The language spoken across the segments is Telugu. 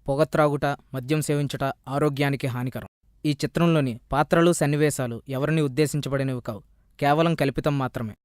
పొగ త్రాగుట, మద్యం సేవించుట ఆరోగ్యానికి హానికరం. ఈ చిత్రంలోని పాత్రలు, సన్నివేశాలు ఎవరిని ఉద్దేశించబడినవి కావు, కేవలం కల్పితం మాత్రమే.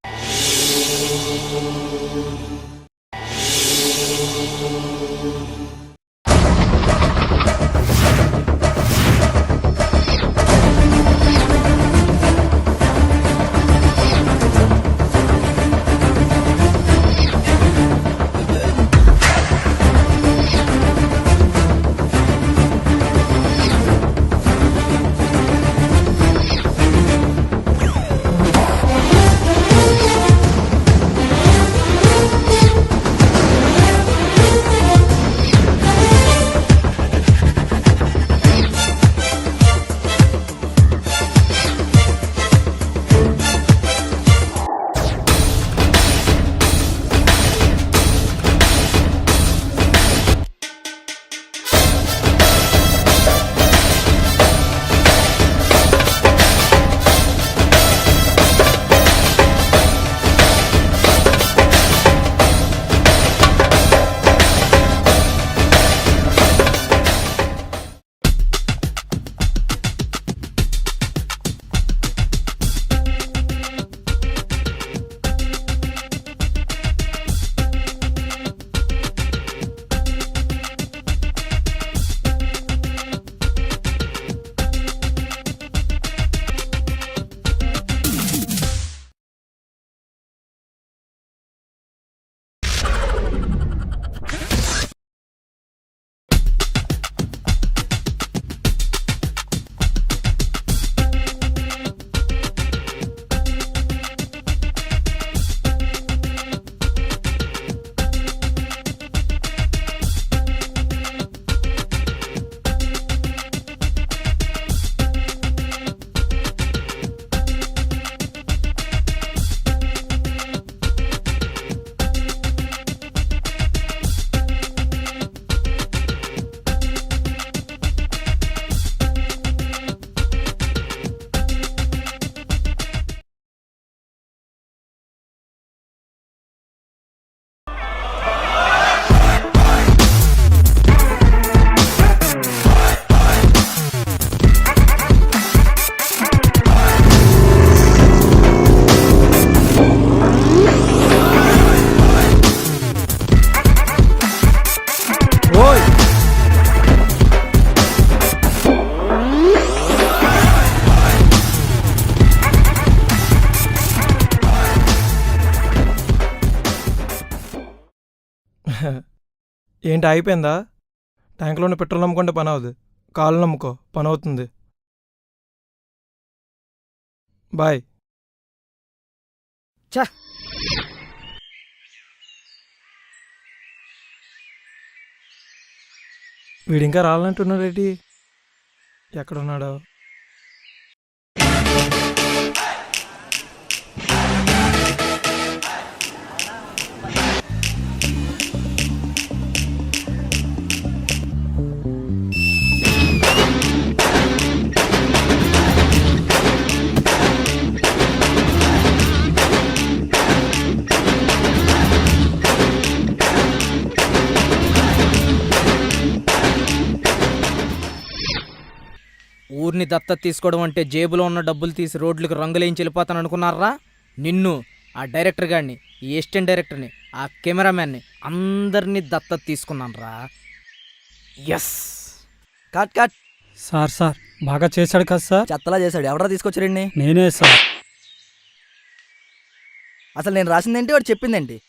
ఏంటి అయిపోయిందా? ట్యాంక్లోనే పెట్రోల్ నమ్ముకుంటే పని అవుతుంది, కాళ్ళు నమ్ముకో పని అవుతుంది. బాయ్. చా వీడింకా రావాలంటున్నాడేంటి? ఎక్కడున్నాడో? ఊరిని దత్తత తీసుకోవడం అంటే జేబులో ఉన్న డబ్బులు తీసి రోడ్లకు రంగులేంచి వెళ్ళిపోతాను అనుకున్నారా? నిన్ను, ఆ డైరెక్టర్ గారిని, ఈ అసిస్టెంట్ డైరెక్టర్ని, ఆ కెమెరామ్యాన్ని అందరినీ దత్తత తీసుకున్నాను రా. ఎస్. Cut cut. సార్ బాగా చేశాడు కదా సార్. చెత్తలా చేశాడు. ఎవడరా తీసుకొచ్చారండి? నేనే సార్. అసలు నేను రాసిందేంటి, వాడు చెప్పిందేంటి?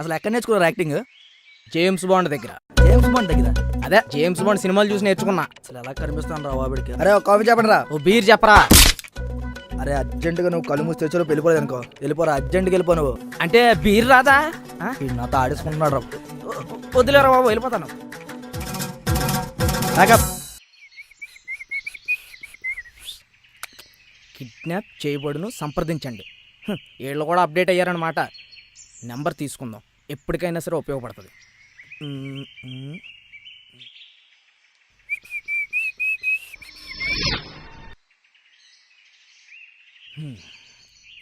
అసలు ఎక్కడ నేర్చుకున్నారు యాక్టింగ్? జేమ్స్ బాండ్ దగ్గర. జేమ్స్ బాండ్ దగ్గర? అదే జేమ్స్ బాండ్ సినిమాలు చూసి నేర్చుకున్నా. అసలు ఎలా కనిపిస్తాను రా వాడికి. అరే ఒక కాఫీ చెప్పండి రా. ఓ బీర్ చెప్పరా. అరే అర్జెంటుగా నువ్వు కళ్ళు మూసి తెచ్చాలో వెళ్ళిపోలేదు అనుకో. వెళ్ళిపోరా, అర్జెంట్గా వెళ్ళిపో నువ్వు. అంటే బీర్ రాదా? నాతో ఆడేసుకుంటున్నాడు రా. వదిలేరా బాబు, వెళ్ళిపోతాను. కిడ్నాప్ చేయబడును, సంప్రదించండి. వీళ్ళు కూడా అప్డేట్ అయ్యారన్నమాట. నెంబర్ తీసుకుందాం, ఎప్పటికైనా సరే ఉపయోగపడుతుంది.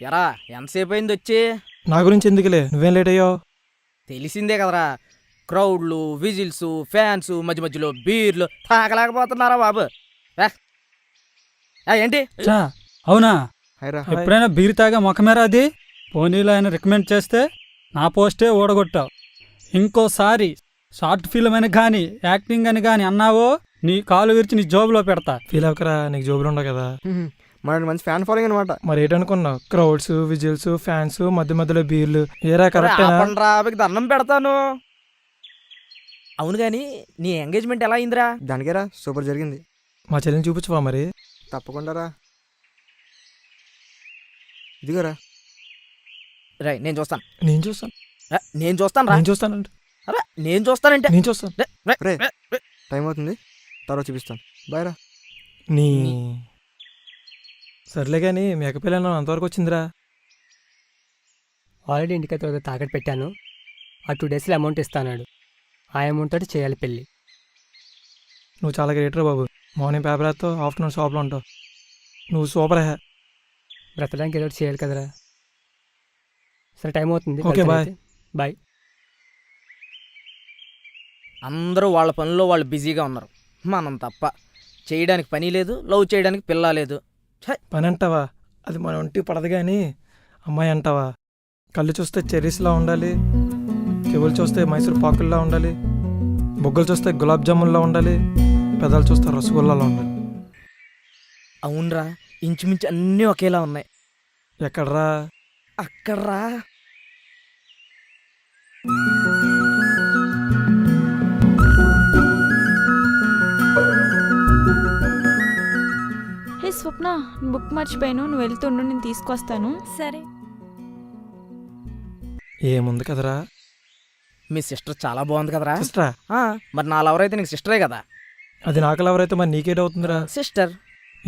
ఎరా ఎంతసేపు అయింది వచ్చి? నా గురించి ఎందుకులే, నువ్వేం లేట్ అయ్యావు? తెలిసిందే కదరా, క్రౌడ్లు, విజిల్స్, ఫ్యాన్స్, మధ్య మధ్యలో బీర్లు తాగలేకపోతున్నారా బాబు? ఏంటి చా అవునా? హైరా ఎప్పుడైనా బీరు తాగా ముఖమేరా అది? పోనీలో ఆయన రికమెండ్ చేస్తే నా పోస్టే ఓడగొట్టావు. ఇంకోసారి షార్ట్ ఫిల్మ్ అని కానీ యాక్టింగ్ అని కానీ అన్నావో నీ కాలు విరిచి నీ జోబులో పెడతా. ఫీల్ అవ్వకరా, నీకు జోబులు ఉండవు కదా. మన మంచి ఫ్యాన్ ఫాలోయింగ్ అనమాట. మరి ఏంటనుకున్నావు? క్రౌడ్స్, విజిల్స్, ఫ్యాన్స్, మధ్య మధ్యలో బీర్లు. ఏరా కరెక్టేనా? ఆపండ్రా, మీకు దండం పెడతాను. అవును గాని నీ ఎంగేజ్మెంట్ ఎలా అయిందిరా? దానికేరా సూపర్ జరిగింది. మా చెల్లిని చూపించవా మరి? తప్పకుండా రా. ఇదిగోరా. రై నేను చూస్తాను. నేను చూస్తాను. నేను చూస్తాను రా. నేను చూస్తానంటే నేను చూస్తానంటే నేను చూస్తాను. రే టైం అవుతుంది, తర్వాత చూపిస్తాను. బాయ్ రా. నీ సర్లే కానీ మీ అక్క పిల్లలు అంతవరకు వచ్చిందిరా? ఆల్రెడీ ఇంటికైతే తాకట్టు పెట్టాను. ఆ 2 డేస్లో అమౌంట్ ఇస్తాన్నాడు. ఆ అమౌంట్ తోటి చేయాలి పెళ్ళి. నువ్వు చాలా గ్రేటర్ బాబు. మార్నింగ్ పేపర్ వేస్తావు, ఆఫ్టర్నూన్ షాప్లో ఉంటావు. నువ్వు సూపర్ హే. బ్రతడానికి ఏదో ఒకటి చేయాలి కదరా. సరే టైం అవుతుంది. Okay, bye. బాయ్. అందరూ వాళ్ళ పనుల్లో వాళ్ళు బిజీగా ఉన్నారు. మనం తప్ప చేయడానికి పని లేదు, లవ్ చేయడానికి పిల్ల లేదు. పని అంటావా? అది మన ఒంటికి పడదు కానీ అమ్మాయి అంటావా? కళ్ళు చూస్తే చెర్రీస్లా ఉండాలి, చెవులు చూస్తే మైసూర్ పాకుల్లా ఉండాలి, బొగ్గలు చూస్తే గులాబ్ జామున్లా ఉండాలి, పెదాలు చూస్తే రసగుల్లాలా ఉండాలి. అవునరా, ఇంచుమించు అన్నీ ఒకేలా ఉన్నాయి. ఎక్కడ్రా? అక్కడ్రా. హే స్వప్న, బుక్ మర్చిపోయాను, నువ్వు వెళ్తుండు, నేను తీసుకొస్తాను. సరే. ఏముంది కదరా? మీ సిస్టర్ చాలా బాగుంది కదరా? సిస్టరా? మరి నా లవర్ అయితే నీకు సిస్టరే కదా. అది నాకు ఎవరైతే మరి నీకేటవుతుందిరా? సిస్టర్.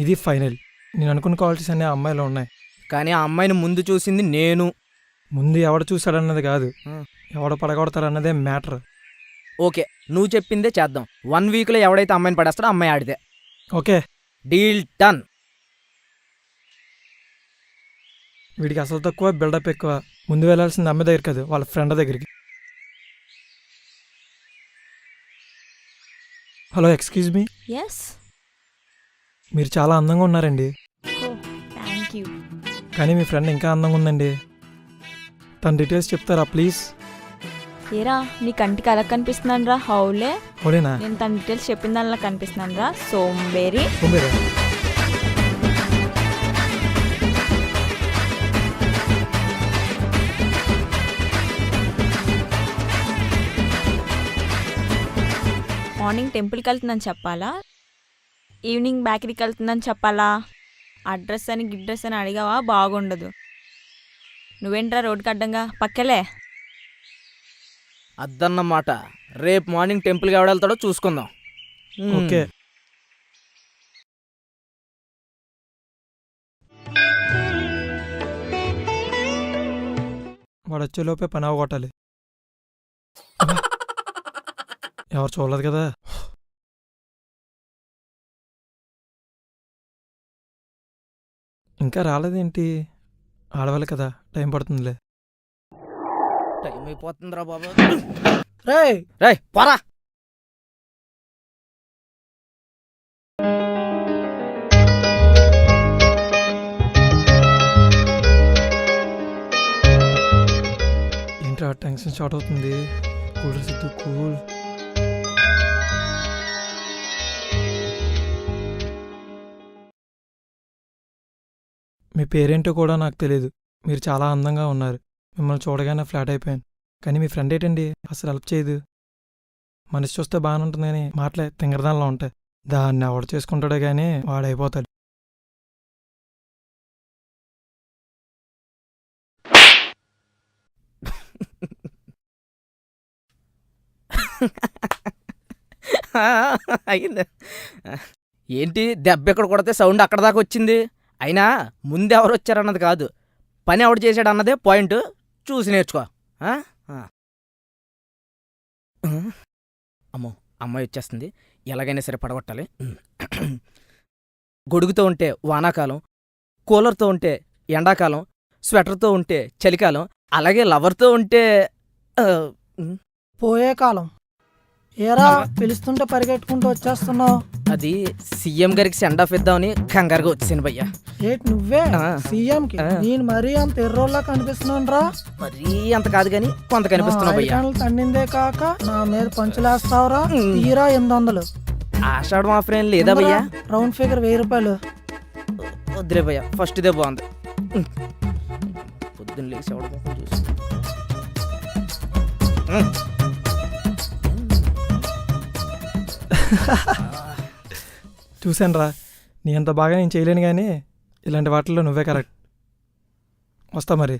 ఇది ఫైనల్. నేను అనుకున్న క్వాలిటీస్ అన్ని ఆ అమ్మాయిలో ఉన్నాయి. కానీ ఆ అమ్మాయిని ముందు చూసింది నేను. ముందు ఎవడ చూశాడన్నది కాదు, ఆ. ఎవడ పడగొడతాడన్నదే మ్యాటర్. ఓకే, నువ్వు చెప్పిందే చేద్దాం. 1 వీక్లో ఎవడైతే అమ్మాయిని పడేస్తాడో అమ్మాయి ఆడితే. Okay, deal done. వీడికి అసలు తక్కువ, బిల్డప్ ఎక్కువ. ముందు వెళ్ళాల్సింది అమ్మాయి దగ్గర కాదు, వాళ్ళ ఫ్రెండ్ దగ్గరికి. Hello, excuse me. ఎస్. మీరు చాలా అందంగా ఉన్నారండి. ఓ థ్యాంక్ యూ. కానీ మీ ఫ్రెండ్ ఇంకా అందంగా ఉందండి. తన డీటెయిల్స్ చెప్తారా ప్లీజ్? ఏరా నీ కంటికి అలా కనిపిస్తున్నాను రా? హౌలే, ఓడేనా? నేను తన డీటెయిల్స్ చెప్పిన దానిలా కనిపిస్తున్నాను రా? సోంబేరి. సోంబేరా? మార్నింగ్ టెంపుల్కి వెళ్తుందని చెప్పాలా? ఈవినింగ్ బేకరీకి వెళ్తుందని చెప్పాలా? అడ్రస్ అని గిడ్రస్ అని అడిగావా? బాగుండదు. నువ్వేంట్రా రోడ్డుకి అడ్డంగా? పక్కలే. అద్దన్నమాట. రేపు మార్నింగ్ టెంపుల్కి ఎవడెళ్తాడో చూసుకుందాం. ఓకే. వాడు వచ్చేలోపే పని అవగొట్టాలి. ఎవరు చూడలేదు కదా. ఇంకా రాలేదేంటి? ఆడవాలి కదా, టైం పడుతుందిలే. టైం అయిపోతుందిరా బాబు. రేయ్, రేయ్ పోరా. ఏంట్రా టెన్షన్ స్టార్ట్ అవుతుంది? Cool Siddhu, cool. మీ పేరేంటో కూడా నాకు తెలియదు. మీరు చాలా అందంగా ఉన్నారు. మిమ్మల్ని చూడగానే ఫ్లాట్ అయిపోయాను. కానీ మీ ఫ్రెండ్ ఏంటండి అసలు హెల్ప్ చేయదు. మనిషి చూస్తే బాగానే ఉంటుంది కానీ మాటలే తింగరదానిలో ఉంటాయి. దాన్ని ఎవడు చేసుకుంటాడో కానీ వాడైపోతాడు. అయింది. ఏంటి దెబ్బ ఎక్కడ కొడితే సౌండ్ అక్కడ దాకా వచ్చింది? అయినా ముందు ఎవరు వచ్చారన్నది కాదు, పని ఎవడు చేశాడు అన్నదే పాయింట్. చూసి నేర్చుకో. అమ్మో, అమ్మాయి వచ్చేస్తుంది. ఎలాగైనా సరే పడగొట్టాలి. గొడుగుతో ఉంటే వానాకాలం, కూలర్తో ఉంటే ఎండాకాలం, స్వెటర్తో ఉంటే చలికాలం, అలాగే లవర్తో ఉంటే పోయే కాలం. ఏరా పిలుస్తుంటే పరిగెట్టుకుంటూ వచ్చేస్తున్నావు? అది సీఎం గారికి సెండ్ ఆఫ్ ఇద్దామని కంగారుగా వచ్చాను భయ్యా. ఏటి నువ్వే ఆ. సీఎం కి? ఆ. నేను మరీ అంత ఎర్రోళ్ళ కనిపిస్తున్నాను రా. మరీ అంత కాదు కానీ కొంత కనిపిస్తున్నావు భయ్యా. తండిందే కాక నా మీద పంచులేస్తావురా. తీరా 800. ఆషాఢం ఆఫర్ ఏం లేదా భయ్యా? రౌండ్ ఫిగర్ 1000 రూపాయలు. వద్దులే భయ్యా, ఫస్ట్ ఇదే బాగుంది. పొద్దున్న లేచి ఎవడ ముఖం చూసి చూశాను రా, నీ అంత బాగా నేను చేయలేను కానీ ఇలాంటి వాటిల్లో నువ్వే కరెక్ట్. వస్తా మరి.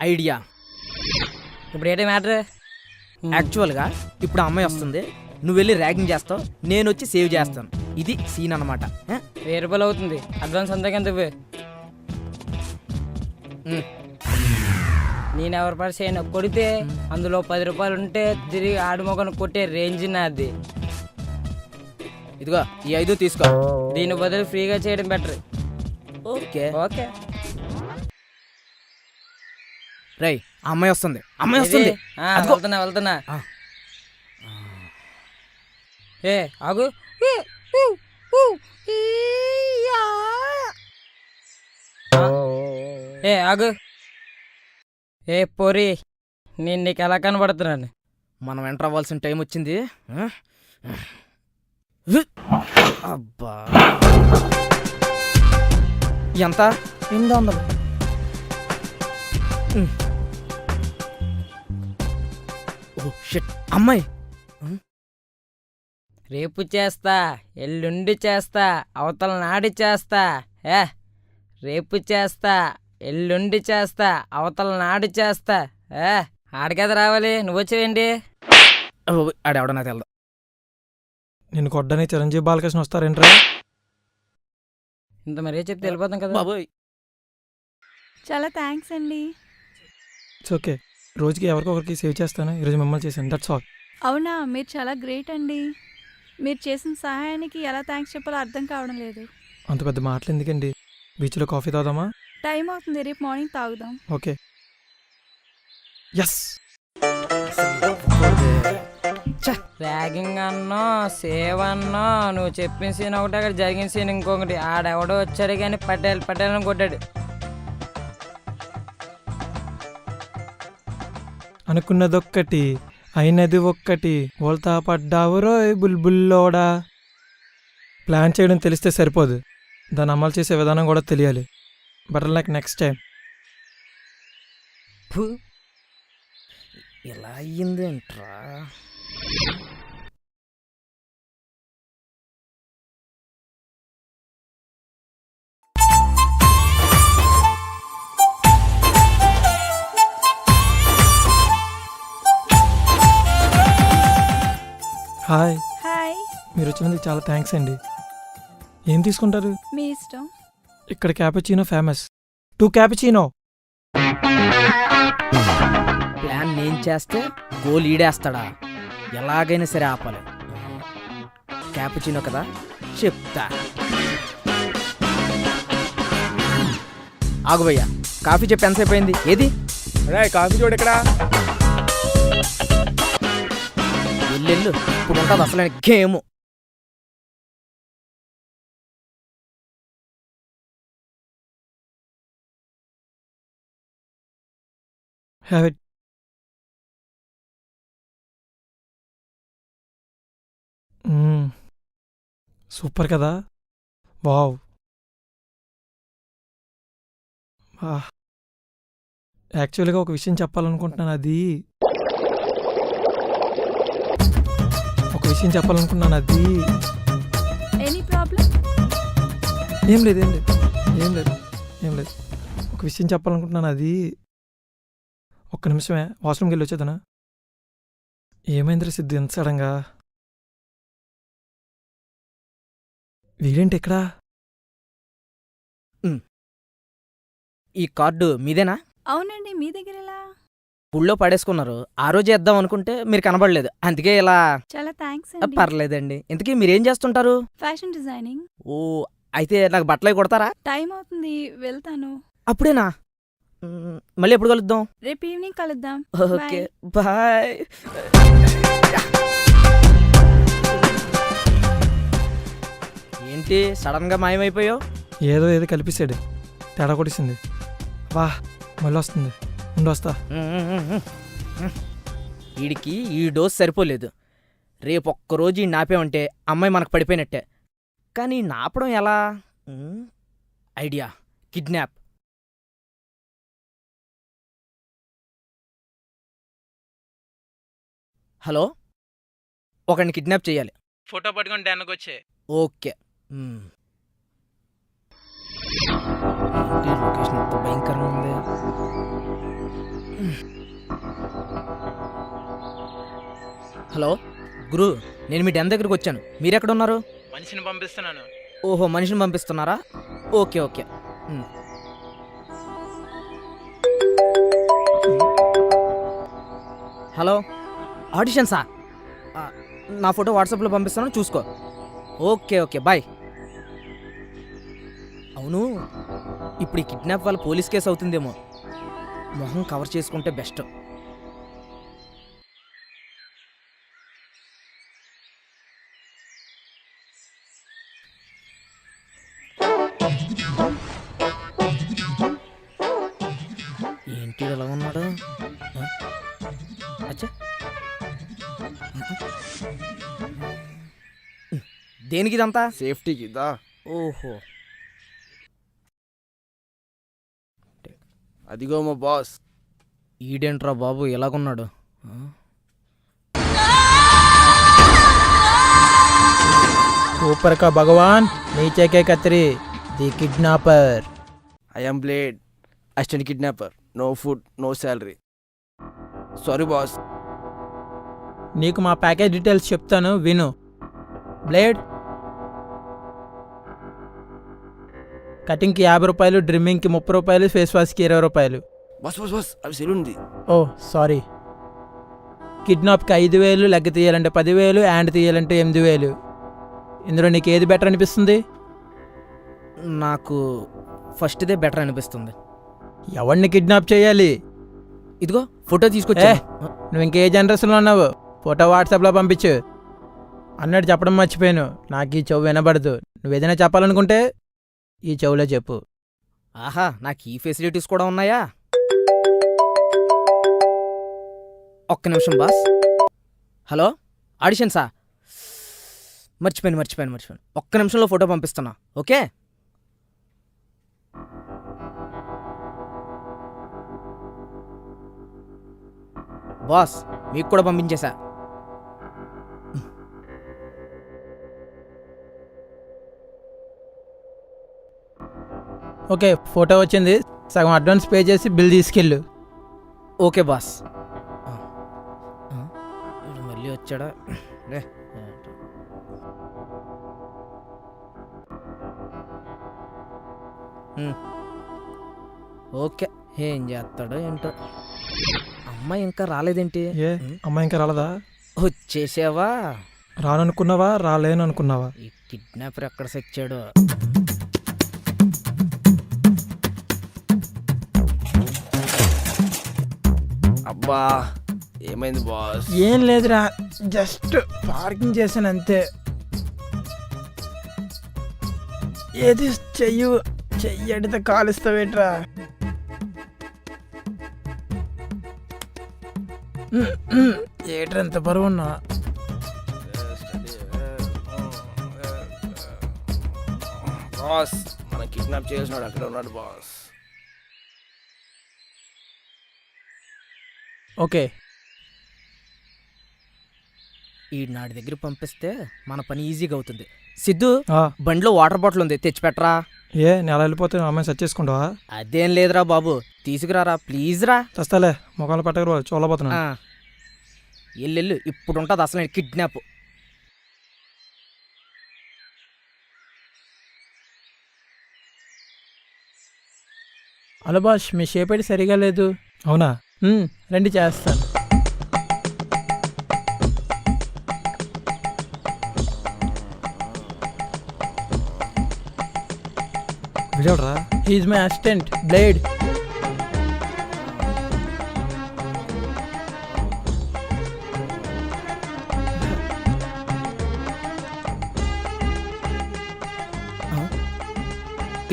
ఐడియా. ఇప్పుడు ఏంటి మ్యాటర్? యాక్చువల్గా ఇప్పుడు ఆ అమ్మాయి వస్తుంది, నువ్వు వెళ్ళి ర్యాగింగ్ చేస్తావు, నేను వచ్చి సేవ్ చేస్తాను. ఇది సీన్ అనమాట. 1000 రూపాయలు అవుతుంది. అడ్వాన్స్ అంతా ఎంత ఇవ్వు. నేను ఎవరి పర్స్ అయినా కొడితే అందులో 10 రూపాయలు ఉంటే తిరిగి ఆడు మొగను కొట్టే రేంజ్ నాది. ఇదిగో ఈ 5 తీసుకో. దీని బదులు ఫ్రీగా చేయడం బెటర్. Okay okay. రై, ఆ అమ్మాయి వస్తుంది, అమ్మాయి వస్తుంది. అదిగో. వెళ్తున్నా. ఆ. ఏ ఆగు. ఏ ఆగు. ఏ పోరి, నేను నీకు ఎలా కనబడుతున్నాను? మనం ఎంటర్ అవ్వాల్సిన టైం వచ్చింది. అబ్బా, ఎంత? 800. ఓ షిట్, అమ్మాయి. రేపు చేస్తా, ఎల్లుండి చేస్తా, అవతల నాడి చేస్తా. రేపు చేస్తా, ఎల్లుండి చేస్తా, అవతల నాడి చేస్తా. ఆడికదా రావాలి, నువ్వు వచ్చేయండి. ఆడెవడ నాకు తెలదు. నేను కొట్టడానికి చిరంజీవి బాలకృష్ణ వస్తారేంట్రా? ఇంత మరీ చెప్తే వెళ్ళిపోతాం కదా. బాబోయ్, చాలా థ్యాంక్స్ అండి. It's okay. రోజుకి ఎవరికొకరికి సేవ్ చేస్తాను, ఈరోజు మిమ్మల్ని చేశాను, దట్స్ ఆల్. అవునా, మీరు చాలా గ్రేట్ అండి. మీరు చేసిన సహాయానికి ఎలా థ్యాంక్స్ చెప్పాలో అర్థం కావడం లేదు. అంత పెద్ద మాటలు ఎందుకండి? బీచ్లో కాఫీ తాగుదామా? టైం అవుతుంది, రేపు మార్నింగ్ తాగుదాం. ఓకే. ఎస్. ర్యాగింగ్ అన్నో, సేవ్ అన్నో, నువ్వు చెప్పిన సీన్ ఒకటి, అక్కడ జరిగిన సీన్ ఇంకొకటి. ఆడెవడో వచ్చాడు కానీ పటేల్ కొట్టాడు. అనుకున్నదొక్కటి అయినది ఒక్కటి, ఓల్తా పడ్డావు రోయ్ బుల్బుల్లోడా. ప్లాన్ చేయడం తెలిస్తే సరిపోదు, దాన్ని అమలు చేసే విధానం కూడా తెలియాలి. Better like next time. ఇలా అయ్యింది ఏంట్రా? Hi, hi. మీరు వచ్చినందుకు చాలా థ్యాంక్స్ అండి. ఏం తీసుకుంటారు? మీ ఇష్టం. ఇక్కడ క్యాపుచినో ఫేమస్. 2 క్యాపుచినో. ప్లాన్ నేను చేస్తే గోల్ ఈడేస్తాడా? ఎలాగైనా సరే ఆపాలి. క్యాపుచినో కదా, చెప్తా. ఆగు భయ్యా, కాఫీ చెప్పి ఎంతసేపు అయింది? ఏది కాఫీ చూడు ఇక్కడ. ఎల్లెళ్ళు, ఇప్పుడు ఉంటుంది అసలైన గేము. Have it. సూపర్ కదా. వావ్. యాక్చువల్గా ఒక విషయం చెప్పాలనుకుంటున్నాను. అది ఎనీ ప్రాబ్లం? ఏం లేదు. ఒక విషయం చెప్పాలనుకుంటున్నాను. అది ఒక్క నిమిషమే, వాష్రూమ్కి వెళ్ళి వచ్చేదనా? ఏమైందిరా సిద్ధు ఎంత సడన్గా? వీడేంటి ఎక్కడా? ఈ కార్డు మీదేనా? అవునండి, మీ దగ్గర ఎలా? పుల్లో పడేసుకున్నారు. ఆ రోజే ఇద్దాం అనుకుంటే మీరు కనబడలేదు, అందుకే ఇలా. చాలా థ్యాంక్స్ పర్లేదండి. ఇంతకీ మీరేం చేస్తుంటారు? Fashion designing. ఓ, అయితే నాకు బట్టలు అవి కుడతారా? టైం అవుతుంది, వెళ్తాను. అప్పుడేనా? మళ్ళీ ఎప్పుడు కలుద్దాం? రేపు ఈవినింగ్ కలుద్దాం. Okay, bye. ఏంటి సడన్ గా మాయమైపోయావు? ఏదో కల్పిస్తాడు, తేడా కొట్టేసింది. వా, మళ్ళీ వస్తుంది, ఉండొస్తా. వీడికి ఈ డోస్ సరిపోలేదు. రేపు ఒక్కరోజు ఈ నాపేమంటే అమ్మాయి మనకు పడిపోయినట్టే. కానీ నాపడం ఎలా? Idea, kidnap. హలో, ఒకడిని కిడ్నాప్ చేయాలి. ఫోటో పట్టుకొని డాన్కి వచ్చే. ఓకే. లొకేషన్ ఎంత భయంకరంగా ఉంది. హలో గురు, నేను మీ డెన్ దగ్గరికి వచ్చాను. మీరెక్కడ ఉన్నారు? మనిషిని పంపిస్తున్నాను. ఓహో, మనిషిని పంపిస్తున్నారా? Okay okay. హలో, ఆడిషన్సా? నా ఫోటో వాట్సాప్లో పంపిస్తాను, చూసుకో. Okay okay, bye. అవును, ఇప్పుడు ఈ కిడ్నాప్ వల్ల పోలీస్ కేసు అవుతుందేమో. మొహం కవర్ చేసుకుంటే బెస్ట్. ఏంటి ఎలా ఉన్నాడు? అచ్చా, దేనికి ఇదంతా? సేఫ్టీకి దా. ఓహో, అదిగో మా బాస్. ఈడేంట్రా బాబు ఎలాగున్నాడు? ऊपर का भगवान नीचे के कतरी दी kidnapper. I am Blade, assistant kidnapper. No food, no salary. Sorry boss. నీకు మా ప్యాకేజ్ డీటెయిల్స్ చెప్తాను, విను. బ్లేడ్ కటింగ్కి 50 రూపాయలు, డ్రిమ్మింగ్కి 30 రూపాయలు, ఫేస్ వాష్కి 20 రూపాయలు. బాస్ బాస్ బాస్, అవి సెల్ ఉంది. ఓ సారీ. కిడ్నాప్కి 5,000, లెగ్ తీయాలంటే 10,000, హ్యాండ్ తీయాలంటే 8,000. ఇందులో నీకు ఏది బెటర్ అనిపిస్తుంది? నాకు ఫస్ట్దే బెటర్ అనిపిస్తుంది. ఎవరిని కిడ్నాప్ చేయాలి? ఇదిగో ఫోటో తీసుకొచ్చా. నువ్వు ఇంకే జనరేషన్లో ఉన్నావు? ఫోటో వాట్సాప్లో పంపించు. అన్నట్టు చెప్పడం మర్చిపోయాను, నాకు ఈ చెవు వినబడదు. నువ్వేదైనా చెప్పాలనుకుంటే ఈ చెవులో చెప్పు. ఆహా, నాకు ఈ ఫెసిలిటీస్ కూడా ఉన్నాయా? ఒక్క నిమిషం బాస్. హలో, ఆడిషన్సా? మర్చిపోయాను. ఒక్క నిమిషంలో ఫోటో పంపిస్తున్నా, ఓకే? బాస్, మీకు కూడా పంపించేశా. ఓకే, ఫోటో వచ్చింది. సగం అడ్వాన్స్ పే చేసి బిల్ తీసుకెళ్ళు. Okay boss. వీడు మళ్ళీ వచ్చాడా? రే, ఓకే, ఏం చేస్తాడో ఏంటో. అమ్మాయి ఇంకా రాలేదేంటి? ఏ అమ్మాయి ఇంకా రాలేదా? వచ్చేసావా? రాననుకున్నావా, రాలేననుకున్నావా? ఈ కిడ్నాపర్ ఎక్కడ సచ్చాడో. అబ్బా, ఏమైంది బాస్? ఏం లేదురా, జస్ట్ పార్కింగ్ చేశాను అంతే. ఏది చెయ్యడితే కాలుస్తావేట్రా? ఏట్రా ఎంత బరువున్నా? బాస్, మన కిడ్నాప్ చేసినాడు అక్కడ ఉన్నాడు బాస్. ఓకే, ఈ నాడి దగ్గర పంపిస్తే మన పని ఈజీగా అవుతుంది. సిద్ధు, ఆ, బండిలో వాటర్ బాటిల్ ఉంది, తెచ్చిపెట్టరా. ఏ నెల వెళ్ళిపోతే అమ్మాయిని సెర్చ్ చేసుకుంటావా? అదేం లేదురా బాబు, తీసుకురారా ప్లీజ్ రా. తెస్తాలే, మొక్కలు పట్టకరు, చూడబోతున్నా. ఎల్లెళ్ళు, ఇప్పుడు ఉంటుంది అసలు కిడ్నాప్. హలో బాష్, మీ షేప్ అయితే సరిగా లేదు. అవునా? రండి చేస్తాను. వీడెవడ్రా? He's my assistant Blade.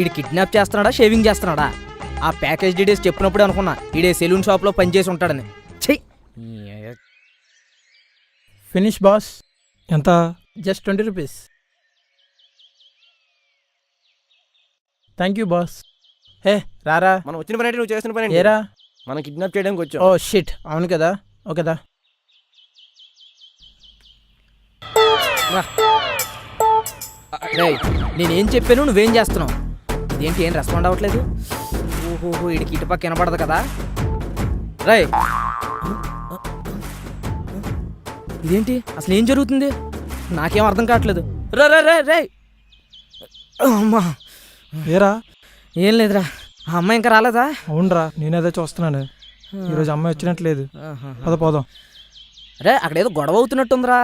ఈడు కిడ్నాప్ చేస్తున్నాడా షేవింగ్ చేస్తున్నాడా? ఆ ప్యాకేజ్ డీటెయిల్స్ చెప్పినప్పుడే అనుకున్నా ఈడే సెలూన్ షాప్లో పనిచేసి ఉంటాడని. చెయ్యి. Finish boss. ఎంత? Just 20 rupees. Thank you boss. Hey రారా. మనం వచ్చిన పని అంటే నువ్వు చేసిన పని ఏంటి? ఏరా. మనం కిడ్నాప్ చేయడానికి వచ్చాం. ఓ షిట్, అవును కదా. ఓకేదా. రేయ్, నేనేం చెప్పాను నువ్వేం చేస్తున్నావు? ఇదేంటి ఏం రెస్పాండ్ అవ్వట్లేదు? ఓహోహో, ఇడికి ఇటుపక్క వినపడదు కదా. రేయ్, ఇదేంటి అసలు ఏం జరుగుతుంది? నాకేం అర్థం కావట్లేదు. రే రే రే రే అమ్మా. ఏరా? ఏం లేదురా, ఆ అమ్మాయి ఇంకా రాలేదా? అవునరా, నేనేదో చూస్తున్నాను. ఈరోజు అమ్మాయి వచ్చినట్లేదు. పద పోదాం. రే, అక్కడేదో గొడవ అవుతున్నట్టుందిరా.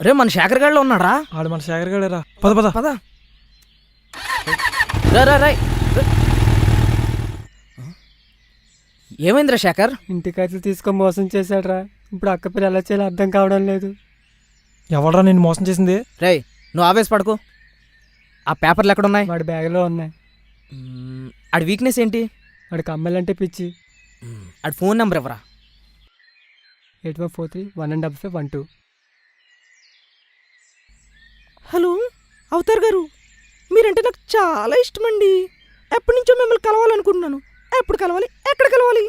రే, మన శేఖర్ గాడిలో ఉన్నాడా? ఆడు మన శేఖర్ గడేరా. పద పద పద. రే రే రే. ఏమైందిరా శేఖర్? ఇంటికైతే తీసుకొని మోసం చేశాడ్రా. ఇప్పుడు అక్క పిల్ల ఎలా చేయాలో అర్థం కావడం లేదు. ఎవడరా నేను మోసం చేసింది? రేయ్, నువ్వు ఆవేశపడకు. ఆ పేపర్లు ఎక్కడున్నాయి? వాడి బ్యాగ్లో ఉన్నాయి. ఆడి వీక్నెస్ ఏంటి? వాడికి అమ్మాయిలంటే పిచ్చి. ఆడి ఫోన్ నెంబర్ ఎవరా? 8143 హలో అవతార్ గారు, మీరంటే నాకు చాలా ఇష్టమండి. ఎప్పటి నుంచో మిమ్మల్ని కలవాలనుకుంటున్నాను. ఎప్పుడు కలవాలి? ఎక్కడ కలవాలి?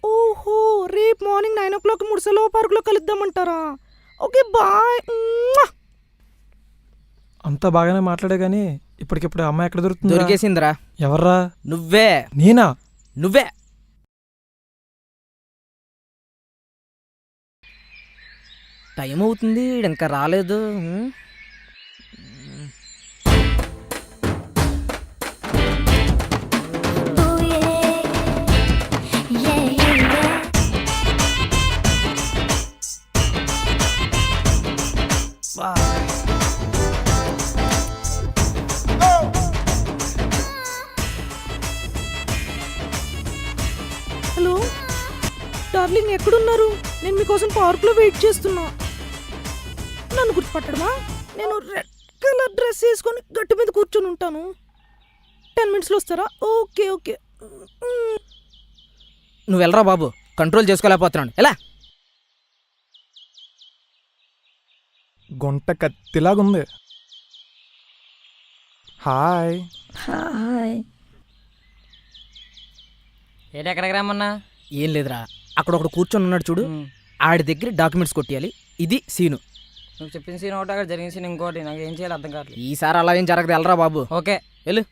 ఓహో, రేపు మార్నింగ్ 9 o'clock ముడిసెలో పార్కులో కలుద్దామంటారా? Okay bye. అంతా బాగానే మాట్లాడే గానీ ఇప్పటికిప్పుడు అమ్మాయి ఎక్కడ దొరుకుతుంది? దొరికేసిందిరా. ఎవర్రా? నువ్వే. నేనా? నువ్వే. టైం అవుతుంది, ఈడు ఇంకా రాలేదు. హలో డార్లింగ్, ఎక్కడున్నారు? నేను మీకోసం పార్క్లో వెయిట్ చేస్తున్నా. నన్ను గుర్తుపట్టడమా? నేను రెడ్ కలర్ డ్రెస్ వేసుకొని గట్టు మీద కూర్చొని ఉంటాను. 10 minutesలో వస్తారా? Okay okay. నువ్వు వెళ్ళరా బాబు, కంట్రోల్ చేసుకోలేకపోతున్నాను. ఎలా? గుంట కత్తిలాగుంది. హాయ్. హాయ్. ఏంటి ఎక్కడికి రమ్మన్నా? ఏం లేదురా, అక్కడ ఒకడు కూర్చొని ఉన్నాడు చూడు, ఆడి దగ్గర డాక్యుమెంట్స్ కొట్టేయాలి. ఇది సీను. నువ్వు చెప్పిన సీన్ ఒకటి, అక్కడ జరిగిన సీన్ ఇంకోటి. నాకు ఏం చేయాలి అర్థం కావట్లేదు. ఈసారి అలా ఏం జరగదు. వెళ్ళరా బాబు. ఓకే వెళ్ళు.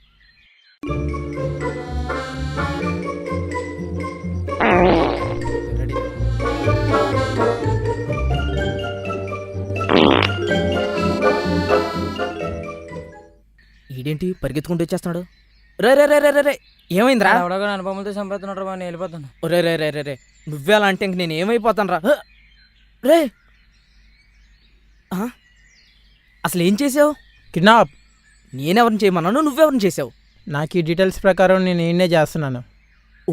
ఈడేంటి పరిగెత్తుకుంటూ వచ్చేస్తున్నాడు? రే రే రే రే రే రే, ఏమైందిరా? ఎవడో అనుభవంతో సంపేస్తున్నాడు బాగా, నేను వెళ్ళిపోతాను. రే రే రే రే రే, నువ్వే అలా అంటే ఇంక నేను ఏమైపోతాను రా. రే, అసలు ఏం చేసావు? కిడ్నాప్. నేనెవరిని చేయమన్నాను, నువ్వెవరిని చేసావు? నాకు ఈ డీటెయిల్స్ ప్రకారం నేను ఈయనే చేస్తున్నాను.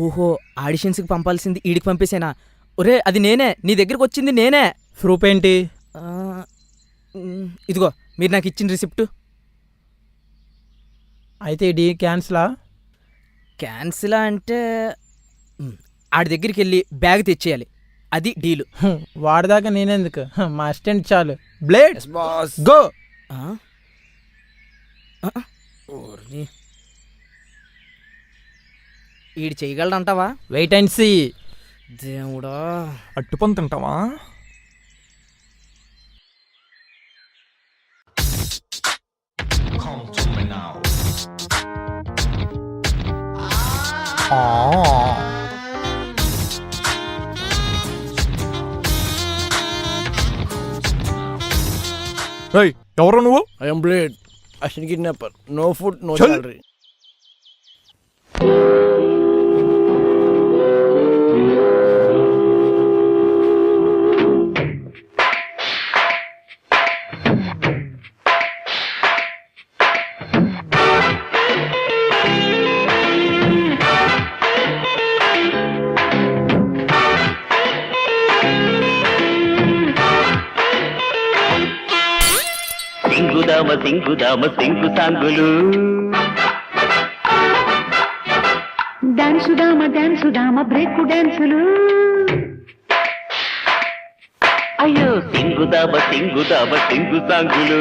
ఓహో, ఆడిషన్స్కి పంపాల్సింది ఈడికి పంపేసేనా? ఒరే, అది నేనే, నీ దగ్గరికి వచ్చింది నేనే. ప్రూఫ్ ఏంటి? ఇదిగో, మీరు నాకు ఇచ్చిన రిసిప్ట్. అయితే ఈ డీ క్యాన్సిలా? క్యాన్సిలా అంటే ఆడి దగ్గరికి వెళ్ళి బ్యాగ్ తెచ్చేయాలి, అది డీలు. వాడిదాకా నేనెందుకు, మా అసిస్టెంట్ చాలు. Blade Yes, boss. గో. ఈడు చేయగలడంటావా? Wait and see. దేవుడా. అట్టుపని తింటావా? ఎవరు నువ్వు? I'm blade, assistant kidnapper. No food, no చల్. సాలరీ. సింగుదామ సింగుదామ సింగు సాంగులు డాన్సుదామ డాన్సుదామ బ్రేకు డాన్సులు అయ్యో సింగుదామ సింగుదామ సింగు సాంగులు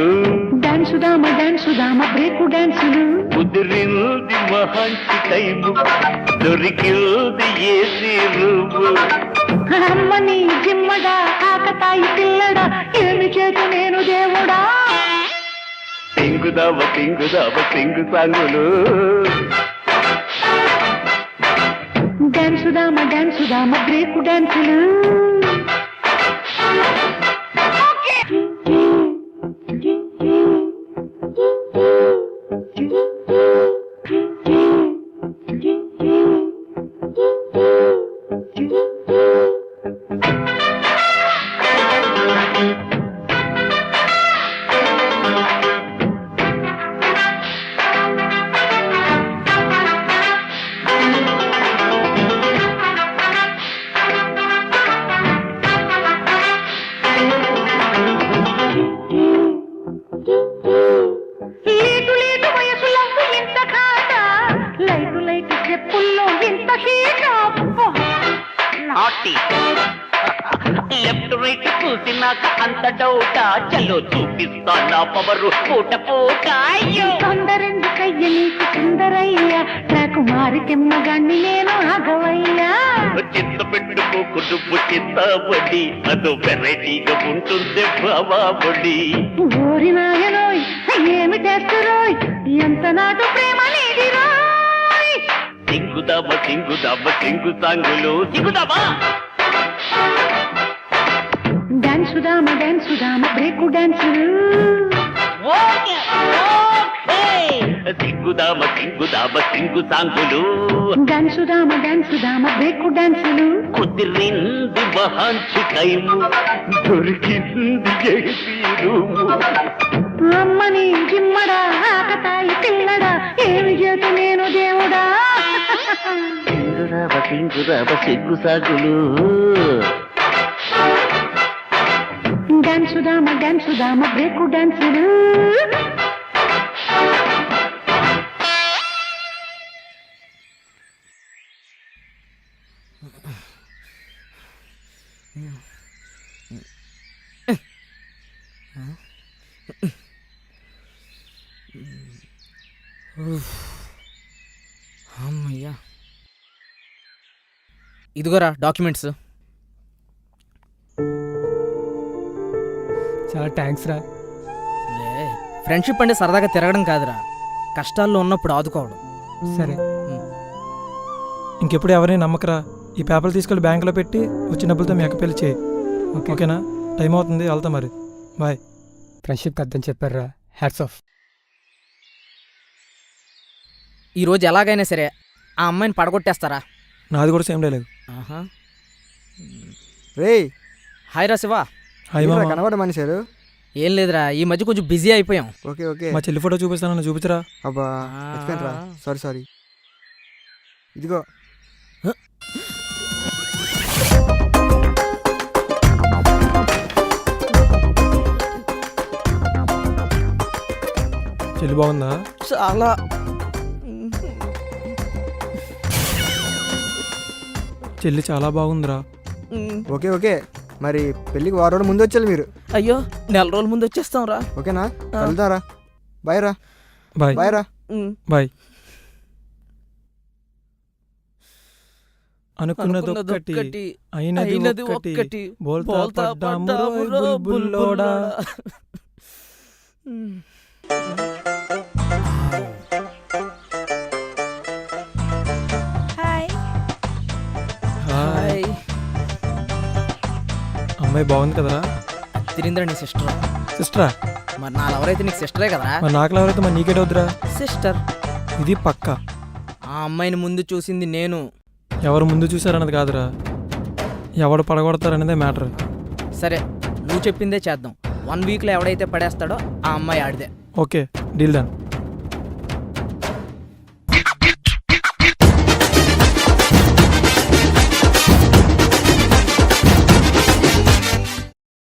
డాన్సుదామ డాన్సుదామ బ్రేకు డాన్సులు కుదిరింది మహాంచి టైము దొరికింది ఏసీ రూము అమ్మని జిమ్మడా ఆకతాయి పిల్లడా ఏమి చేతు నేను దేవుడా సింగుదామ సింగుదామ సింగు సాంగులు డాన్సుదామ డాన్సుదామ బ్రేకు డాన్సులు లేటు లేటు వయసులో ఇంత కాట లైటు లైటు చెప్పుల్లో ఇంత హీట నాటి లెఫ్ట్ రైట్ చూసినాక అంత డౌటా చలో చూపిస్తా నా పవరు పూట పూట అయ్యో తొందరెందుకయ్య నీకు సుందరయ్యా నాకు మారికెమ్మగాన్ని నేను ఆగవయ్యా చింత పెట్టుకోకు నువ్వు చింతబడి అదో వెరైటీగా ఉంటుంది బాబాబడి ఓరి నాయనోయ్ ఏమి చేస్తురోయ్ ఎంత నాటు ప్రేమ నీది రోయ్ సింగుదామ సింగుదామ సింగు సాంగులు సింగుదామా డాన్సుదామ డాన్సుదామ బ్రేకు డాన్సులు సింగుదామ సింగుదామ సింగు సాంగులు డాన్సుదామ డాన్సుదామ బ్రేకు డాన్సులు కుదిరింది మహాంచి టైము దొరికింది ఏసీ రూము అమ్మని జిమ్మడా ఆకతాయి పిల్లడా ఏమి చేతు నేను దేవుడా సింగుదామ సింగుదామ సింగు సాంగులు డాన్సుదామ డాన్సుదామ బ్రేకు డాన్సులు అమ్మయ్యా, ఇదిగోరా డాక్యుమెంట్స్. చాలా థ్యాంక్స్ రా. ఫ్రెండ్షిప్ అంటే సరదాగా తిరగడం కాదురా, కష్టాల్లో ఉన్నప్పుడు ఆదుకోవడం. సరే, ఇంకెప్పుడు ఎవరిని నమ్మకరా. ఈ పేపర్లు తీసుకెళ్ళి బ్యాంకులో పెట్టి వచ్చిన డబ్బులతో మీ అక్క పెళ్లి చేయి. ఓకేనా? టైం అవుతుంది, వెళ్తా మరి. బాయ్. ఫ్రెండ్షిప్ అర్థం చెప్పారా. Hats off. ఈరోజు ఎలాగైనా సరే ఆ అమ్మాయిని పడగొట్టేస్తారా? నాది కూడా సేమ్ డైలాగ్. ఆహా. రే హాయ్ రా శివ. హాయ్ మామ. కనబడ మనిషారు. ఏం లేదురా, ఈ మధ్య కొంచెం బిజీ అయిపోయాం. Okay okay. మా చెల్లి ఫోటో చూపిస్తాను, చూపించరా. అబ్బా మర్చిపోయినరా, సారీ ఇదిగో. చెల్లి బాగుందా? చాలా. చెల్లి చాలా బాగుందిరా. ఓకే ఓకే, మరి పెళ్ళికి 6 రోజులు ముందు వచ్చారు మీరు. అయ్యో, 4 రోజుల ముందు వచ్చేస్తాం రా. ఓకేనా? వెళ్దారా. బాయ్ రా. బాయ్. బాయ్ రా. బాయ్. అనుకున్నదొక్కటి అయినది ఒక్కటి, బోల్తా పడ్డాము రోయ్ బుల్బుల్లోడా. హాయ్. హాయ్. అమ్మాయి బాగుంది కదరా. తిరింద్రా నీ సిస్టర్. సిస్టరా? మరి నా ఎవరైతే నీకు సిస్టరే కదరా. మరి నాకు ఎవరైతే మరి నీకేటవుద్దురా. సిస్టర్. ఇది పక్క. అమ్మాయిని ముందు చూసింది నేను. ఎవరు ముందు చూశారన్నది కాదురా, ఎవడు పడగొడతారనేదే మ్యాటర్. సరే, నువ్వు చెప్పిందే చేద్దాం. 1 వీక్లో ఎవడైతే పడేస్తాడో ఆ అమ్మాయి ఆడిదే. Okay, deal done.